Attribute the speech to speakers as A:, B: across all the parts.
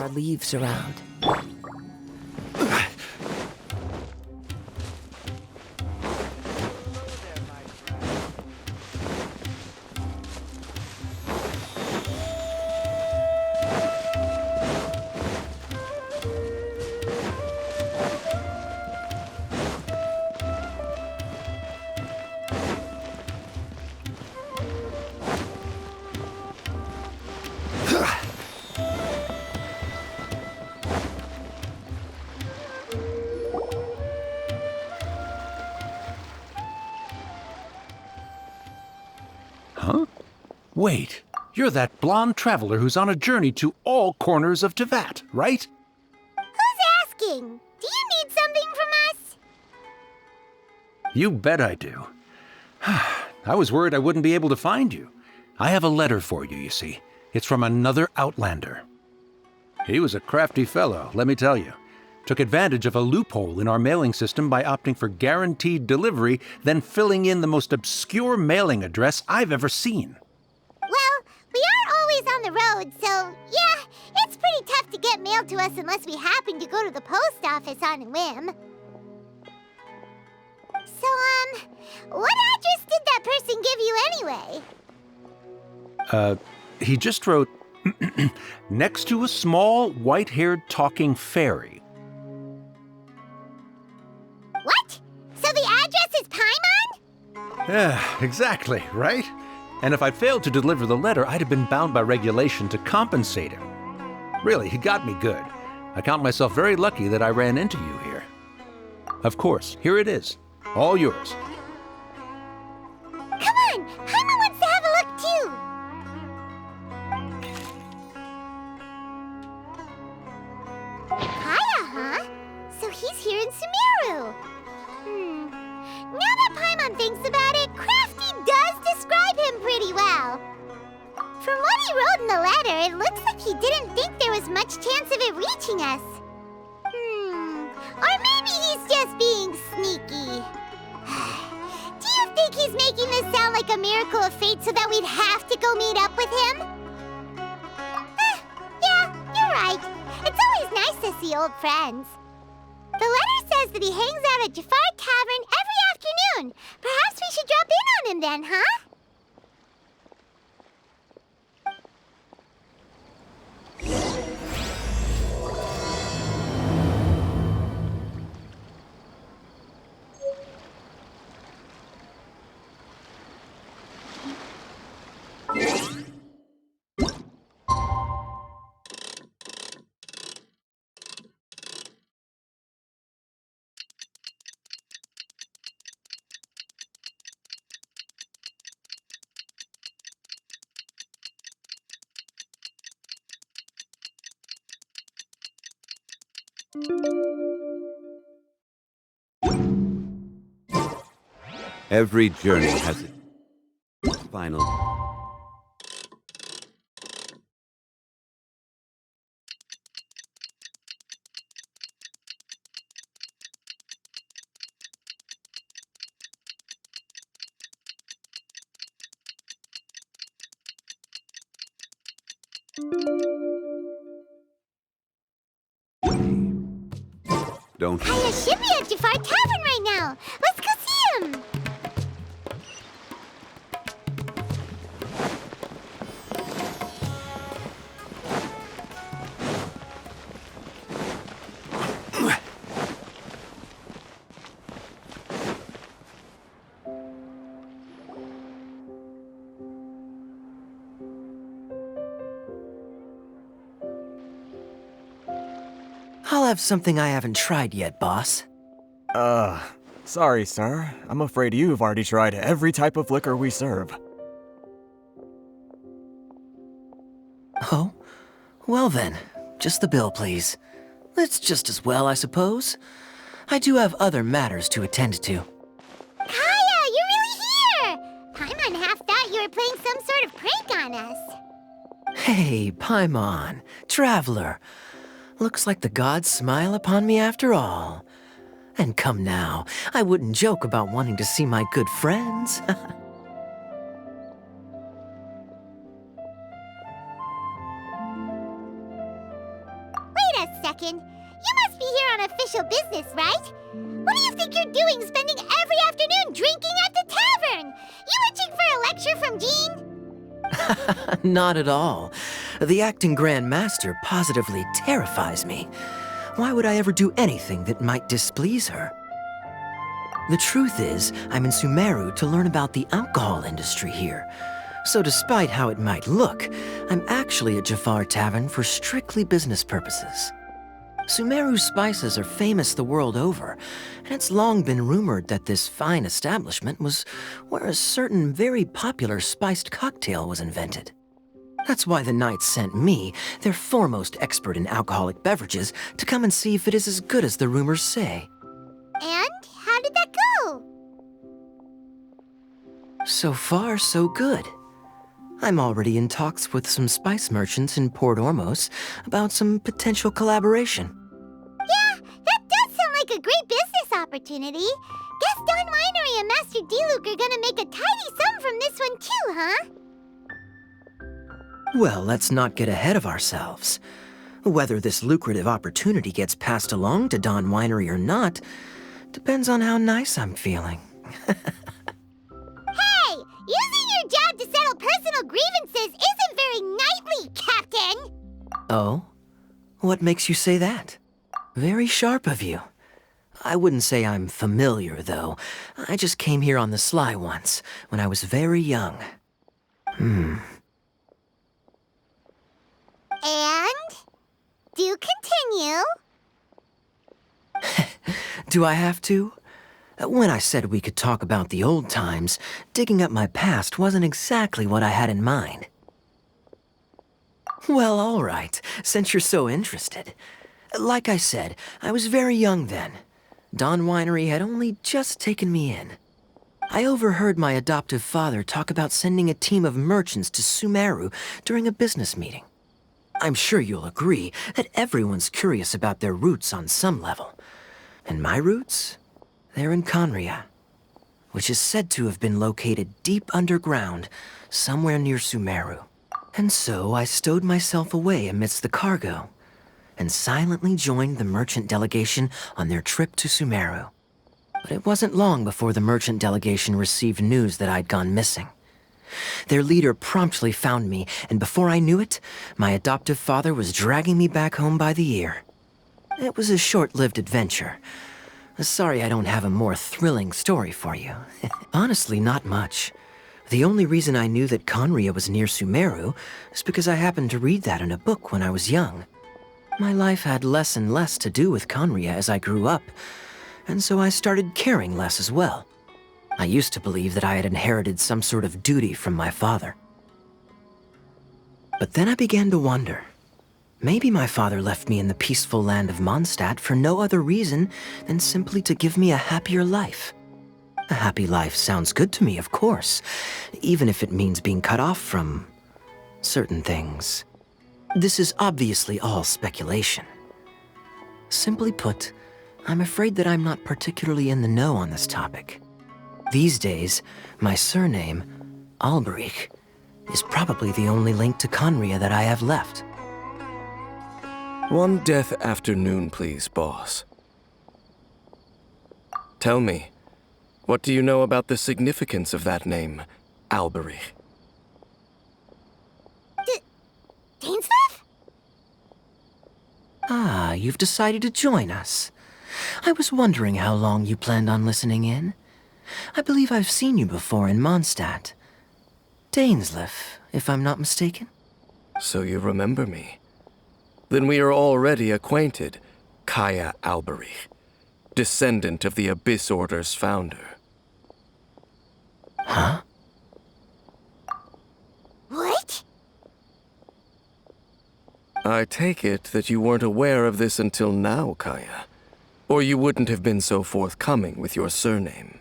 A: our leaves around.
B: Huh? Wait, you're that blonde traveler who's on a journey to all corners of Teyvat, right?
C: Who's asking? Do you need something from us?
B: You bet I do. I was worried I wouldn't be able to find you. I have a letter for you, you see. It's from another Outlander. He was a crafty fellow, let me tell you. Took advantage of a loophole in our mailing system by opting for guaranteed delivery, then filling in the most obscure mailing address I've ever seen.
C: Well, we are always on the road, so yeah, it's pretty tough to get mail to us unless we happen to go to the post office on a whim. So, what address did that person give you anyway?
B: He just wrote, next to a small, white-haired talking fairy.
C: What? So the address is Paimon?
B: Yeah, exactly, right? And if I'd failed to deliver the letter, I'd have been bound by regulation to compensate him. Really, he got me good. I count myself very lucky that I ran into you here. Of course, here it is. All yours.
C: Come on! Paimon wants to have a look too! Kaya, huh? So he's here in Sumeru. Now that Paimon thinks about it, Crafty does describe him pretty well. From what he wrote in the letter, it looks like he didn't think there was much chance of it reaching us. Or maybe he's just being sneaky. Do you think he's making this sound like a miracle of fate so that we'd have to go meet up with him? Yeah, you're right. It's always nice to see old friends. The letter says that he hangs out at Jafar Tavern every afternoon. Perhaps we should drop in on him then, huh?
D: Every journey has its final. Don't.
C: Kaya should be at Jafar Tavern right now. Let's go see him.
A: I'll have something I haven't tried yet, boss.
E: Sorry, sir. I'm afraid you've already tried every type of liquor we serve.
A: Oh? Well then, just the bill, please. It's just as well, I suppose. I do have other matters to attend to.
C: Kaya, you're really here! Paimon half thought you were playing some sort of prank on us.
A: Hey, Paimon, traveler. Looks like the gods smile upon me after all. And come now, I wouldn't joke about wanting to see my good friends.
C: a second. You must be here on official business, right? What do you think you're doing spending every afternoon drinking at the tavern? You itching for a lecture from Jean?
A: Not at all. The acting Grand Master positively terrifies me. Why would I ever do anything that might displease her? The truth is, I'm in Sumeru to learn about the alcohol industry here. So despite how it might look, I'm actually at Jafar Tavern for strictly business purposes. Sumeru's spices are famous the world over, and it's long been rumored that this fine establishment was where a certain very popular spiced cocktail was invented. That's why the Knights sent me, their foremost expert in alcoholic beverages, to come and see if it is as good as the rumors say.
C: And how did that go?
A: So far, so good. I'm already in talks with some spice merchants in Port Ormos about some potential collaboration.
C: Yeah, that does sound like a great business opportunity. Guess Don Winery and Master D-Luke are gonna make a tidy sum from this one too, huh?
A: Well, let's not get ahead of ourselves. Whether this lucrative opportunity gets passed along to Don Winery or not depends on how nice I'm feeling.
C: Hey, using your job to settle personal grievances isn't very knightly, Captain!
A: Oh? What makes you say that? Very sharp of you. I wouldn't say I'm familiar, though. I just came here on the sly once, when I was very young.
C: And? Do continue.
A: Do I have to? When I said we could talk about the old times, digging up my past wasn't exactly what I had in mind. Well, all right, since you're so interested. Like I said, I was very young then. Don Winery had only just taken me in. I overheard my adoptive father talk about sending a team of merchants to Sumeru during a business meeting. I'm sure you'll agree that everyone's curious about their roots on some level. And my roots? They're in Conria, which is said to have been located deep underground, somewhere near Sumeru. And so I stowed myself away amidst the cargo, and silently joined the merchant delegation on their trip to Sumeru. But it wasn't long before the merchant delegation received news that I'd gone missing. Their leader promptly found me, and before I knew it, my adoptive father was dragging me back home by the ear. It was a short-lived adventure. Sorry I don't have a more thrilling story for you. Honestly, not much. The only reason I knew that Conria was near Sumeru is because I happened to read that in a book when I was young. My life had less and less to do with Conria as I grew up, and so I started caring less as well. I used to believe that I had inherited some sort of duty from my father. But then I began to wonder. Maybe my father left me in the peaceful land of Mondstadt for no other reason than simply to give me a happier life. A happy life sounds good to me, of course, even if it means being cut off from certain things. This is obviously all speculation. Simply put, I'm afraid that I'm not particularly in the know on this topic. These days, my surname, Alberich, is probably the only link to Conria that I have left.
F: One death afternoon, please, boss. Tell me, what do you know about the significance of that name, Alberich?
C: Dainsleif?
A: Ah, you've decided to join us. I was wondering how long you planned on listening in. I believe I've seen you before in Mondstadt. Dainsleif, if I'm not mistaken.
F: So you remember me. Then we are already acquainted, Kaya Alberich, descendant of the Abyss Order's founder.
A: Huh?
C: What?
F: I take it that you weren't aware of this until now, Kaya. Or you wouldn't have been so forthcoming with your surname.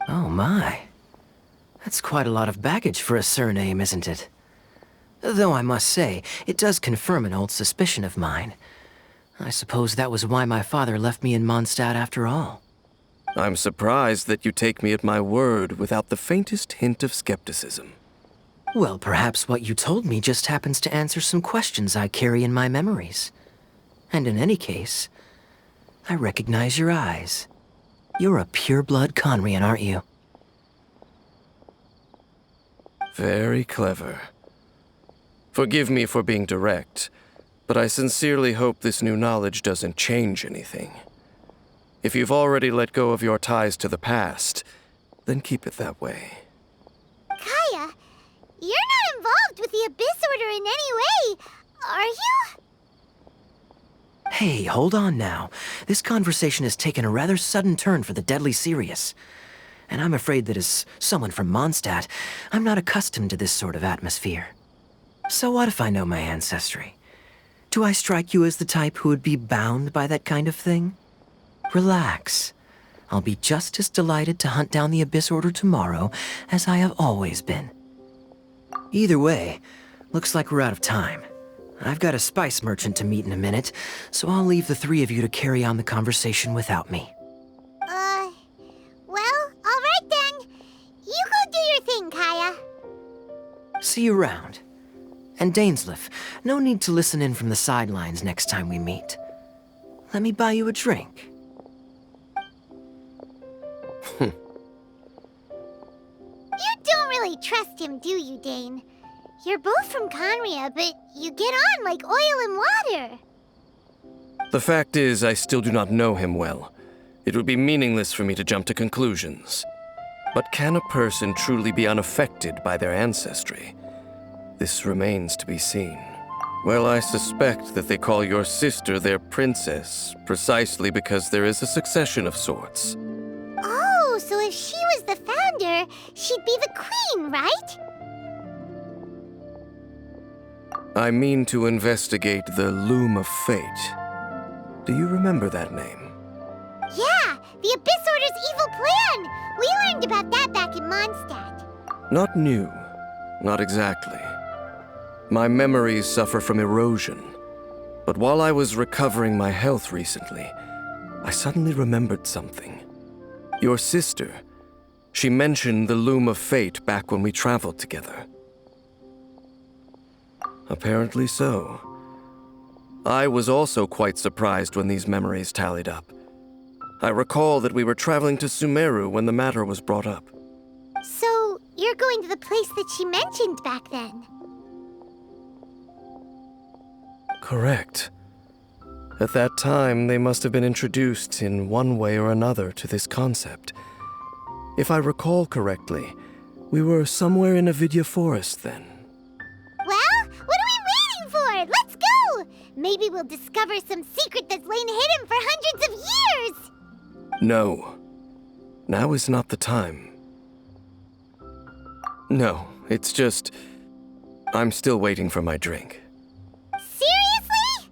A: Oh my. That's quite a lot of baggage for a surname, isn't it? Though I must say, it does confirm an old suspicion of mine. I suppose that was why my father left me in Mondstadt after all.
F: I'm surprised that you take me at my word without the faintest hint of skepticism.
A: Well, perhaps what you told me just happens to answer some questions I carry in my memories. And in any case, I recognize your eyes. You're a pure-blood Conrian, aren't you?
F: Very clever. Forgive me for being direct, but I sincerely hope this new knowledge doesn't change anything. If you've already let go of your ties to the past, then keep it that way.
C: Kaya, you're not involved with the Abyss Order in any way, are you?
A: Hey, hold on now. This conversation has taken a rather sudden turn for the deadly serious. And I'm afraid that as someone from Mondstadt, I'm not accustomed to this sort of atmosphere. So what if I know my ancestry? Do I strike you as the type who would be bound by that kind of thing? Relax. I'll be just as delighted to hunt down the Abyss Order tomorrow as I have always been. Either way, looks like we're out of time. I've got a spice merchant to meet in a minute, so I'll leave the three of you to carry on the conversation without me.
C: Well, all right then. You go do your thing, Kaya.
A: See you around. And Dainsleif, no need to listen in from the sidelines next time we meet. Let me buy you a drink.
C: You don't really trust him, do you, Dane? You're both from Conria, but you get on like oil and water.
F: The fact is, I still do not know him well. It would be meaningless for me to jump to conclusions. But can a person truly be unaffected by their ancestry? This remains to be seen. Well, I suspect that they call your sister their princess, precisely because there is a succession of sorts.
C: Oh, so if she was the founder, she'd be the queen, right?
F: I mean to investigate the Loom of Fate. Do you remember that name?
C: Yeah, the Abyss Order's evil plan! We learned about that back in Mondstadt.
F: Not new. Not exactly. My memories suffer from erosion. But while I was recovering my health recently, I suddenly remembered something. Your sister. She mentioned the Loom of Fate back when we traveled together. Apparently so. I was also quite surprised when these memories tallied up. I recall that we were traveling to Sumeru when the matter was brought up.
C: So, you're going to the place that she mentioned back then?
F: Correct. At that time, they must have been introduced in one way or another to this concept. If I recall correctly, we were somewhere in Avidya Forest then.
C: Well, what are we waiting for? Let's go! Maybe we'll discover some secret that's lain hidden for hundreds of years!
F: No. Now is not the time. No, it's just... I'm still waiting for my drink.
C: Seriously?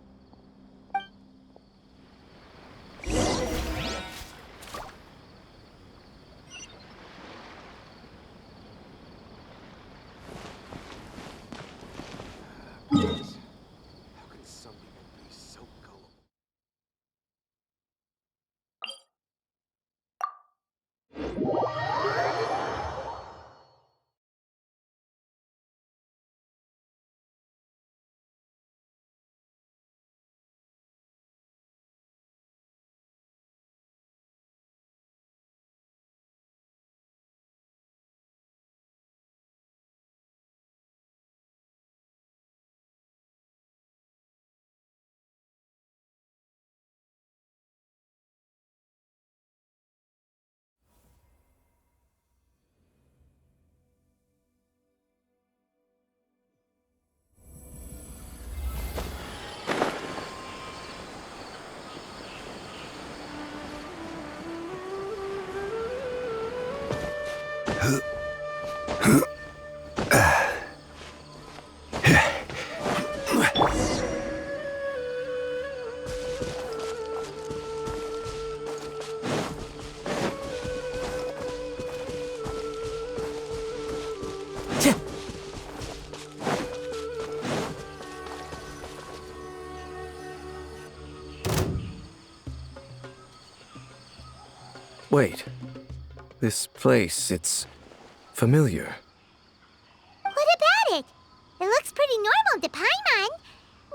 F: Wait. This place, it's familiar.
C: What about it? It looks pretty normal to Paimon.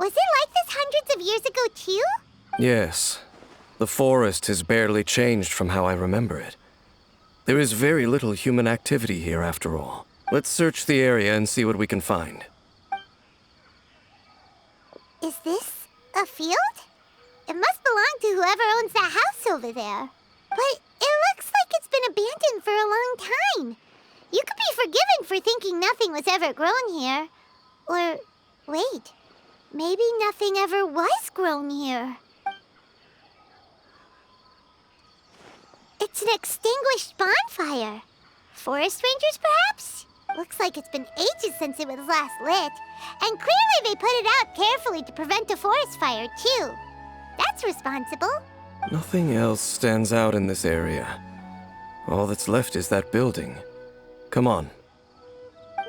C: Was it like this hundreds of years ago, too?
F: Yes. The forest has barely changed from how I remember it. There is very little human activity here after all. Let's search the area and see what we can find.
C: Is this a field? It must belong to whoever owns that house over there. But it looks like it's been abandoned for a long time. You could be forgiven for thinking nothing was ever grown here. Or, wait, maybe nothing ever was grown here. It's an extinguished bonfire. Forest rangers, perhaps? Looks like it's been ages since it was last lit. And clearly they put it out carefully to prevent a forest fire, too. That's responsible.
F: Nothing else stands out in this area. All that's left is that building. Come on.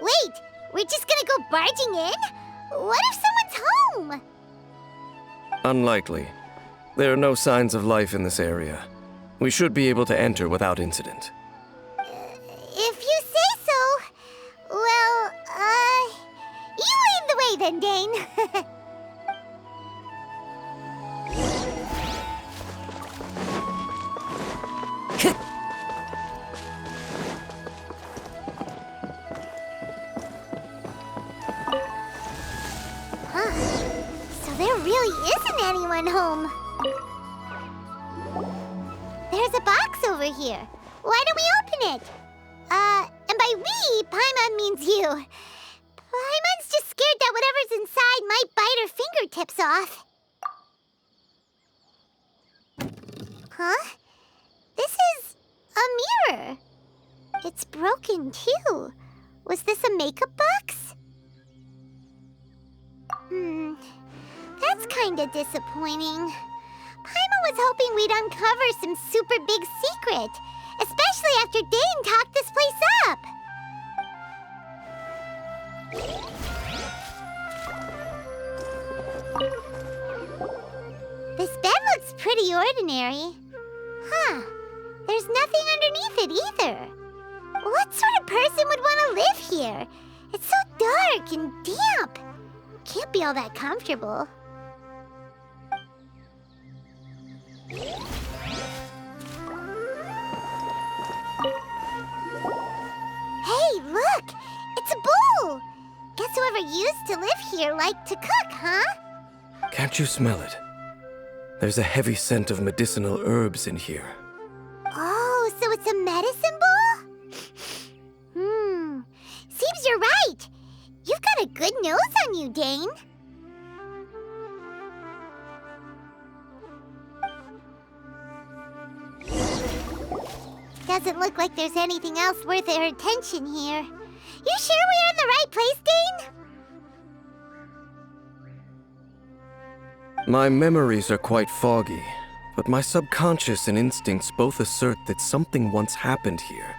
C: Wait, we're just gonna go barging in? What if someone's home?
F: Unlikely. There are no signs of life in this area. We should be able to enter without incident.
C: If you say so. Well, you lead the way then, Dane. So there really isn't anyone home. There's a box over here. Why don't we open it? And by we, Paimon means you. Paimon's just scared that whatever's inside might bite her fingertips off. Huh? This is a mirror. It's broken, too. Was this a makeup box? That's kinda disappointing. Paimon was hoping we'd uncover some super big secret, especially after Dane talked this place up. This bed looks pretty ordinary. Huh. There's nothing underneath it either. What sort of person would want to live here? It's so dark and damp. Can't be all that comfortable. Hey, look! It's a bowl! Guess whoever used to live here liked to cook, huh?
F: Can't you smell it? There's a heavy scent of medicinal herbs in here.
C: Oh, so it's a medicine bowl? Seems you're right. You've got a good nose on you, Dane. Doesn't look like there's anything else worth our attention here. You sure we're in the right place, Dane?
F: My memories are quite foggy, but my subconscious and instincts both assert that something once happened here.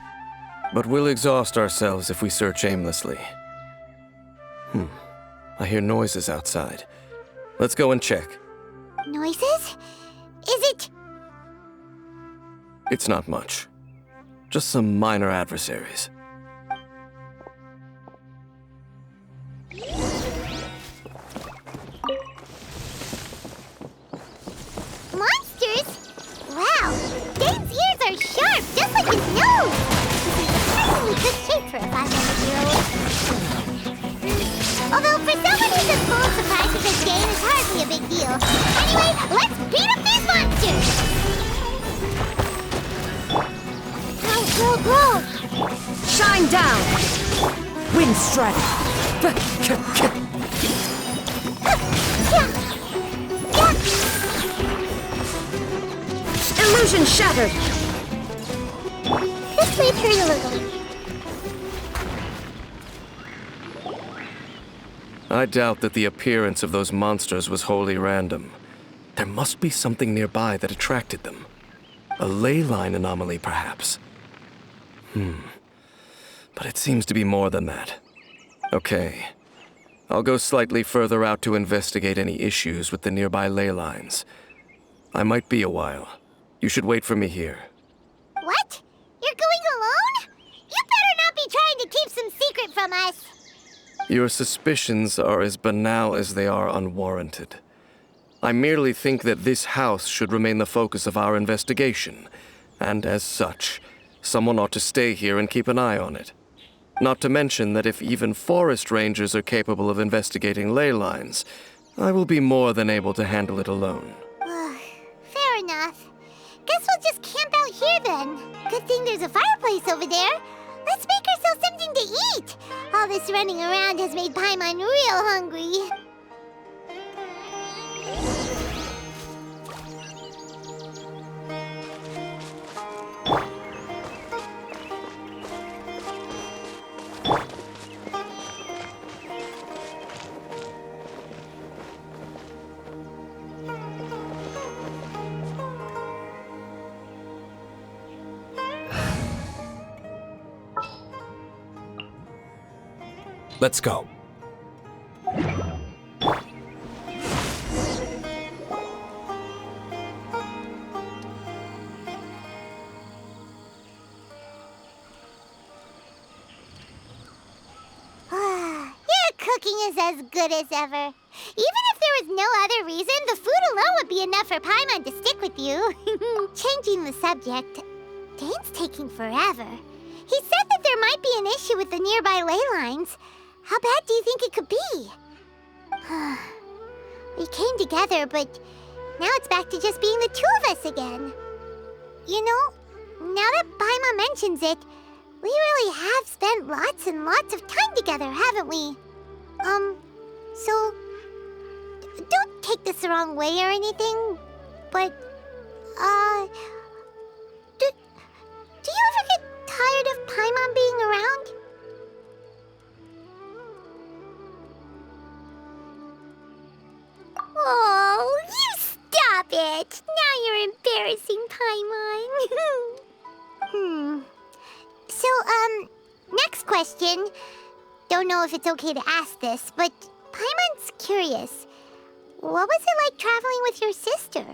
F: But we'll exhaust ourselves if we search aimlessly. I hear noises outside. Let's go and check.
C: Noises? Is it...
F: It's not much. Just some minor adversaries.
C: Monsters? Wow, Dane's ears are sharp, just like his nose! He's in good shape for a 500-year-old. Although for someone who's as full of surprises as Dane, it's hardly a big deal. Anyway, let's beat up these monsters! Go!
G: Shine down! Wind strike! Illusion shattered!
C: This may hurt a little.
F: I doubt that the appearance of those monsters was wholly random. There must be something nearby that attracted them. A ley line anomaly, perhaps. But it seems to be more than that. Okay. I'll go slightly further out to investigate any issues with the nearby ley lines. I might be a while. You should wait for me here.
C: What? You're going alone? You better not be trying to keep some secret from us.
F: Your suspicions are as banal as they are unwarranted. I merely think that this house should remain the focus of our investigation, and as such, someone ought to stay here and keep an eye on it. Not to mention that if even forest rangers are capable of investigating ley lines, I will be more than able to handle it alone.
C: Fair enough. Guess we'll just camp out here then. Good thing there's a fireplace over there. Let's make ourselves something to eat. All this running around has made Paimon real hungry.
E: Let's go.
C: Cooking is as good as ever. Even if there was no other reason, the food alone would be enough for Paimon to stick with you. Changing the subject, Dane's taking forever. He said that there might be an issue with the nearby ley lines. How bad do you think it could be? We came together, but now it's back to just being the two of us again. You know, now that Paimon mentions it, we really have spent lots and lots of time together, haven't we? So, don't take this the wrong way or anything, but, do you ever get tired of Paimon being around? Oh, you stop it! Now you're embarrassing Paimon. So, next question. Don't know if it's okay to ask this, but Paimon's curious. What was it like traveling with your sister?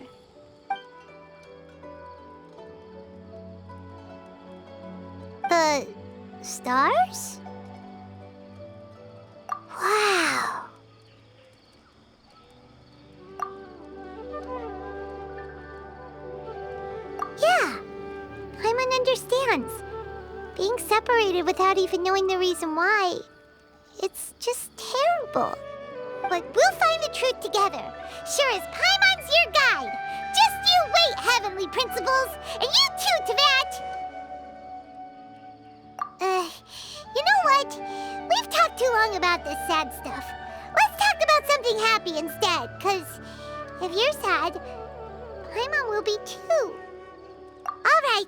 C: The stars? Wow. Yeah, Paimon understands. Being separated without even knowing the reason why, it's just terrible. But we'll find the truth together. Sure as Paimon's your guide. Just you wait, Heavenly Principles, and you too, Teyvat. You know what? We've talked too long about this sad stuff. Let's talk about something happy instead, 'cause if you're sad, Paimon will be too. All right.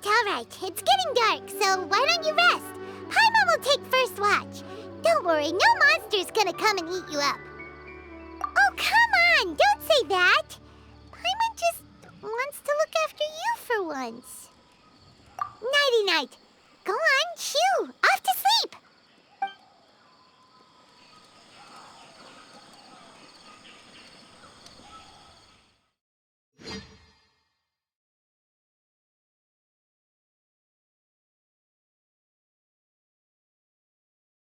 C: It's getting dark, so why don't you rest? Paimon will take first watch. Don't worry, no monster's gonna come and eat you up. Oh, come on, don't say that. Paimon just wants to look after you for once. Nighty-night. Go on, shoo, off to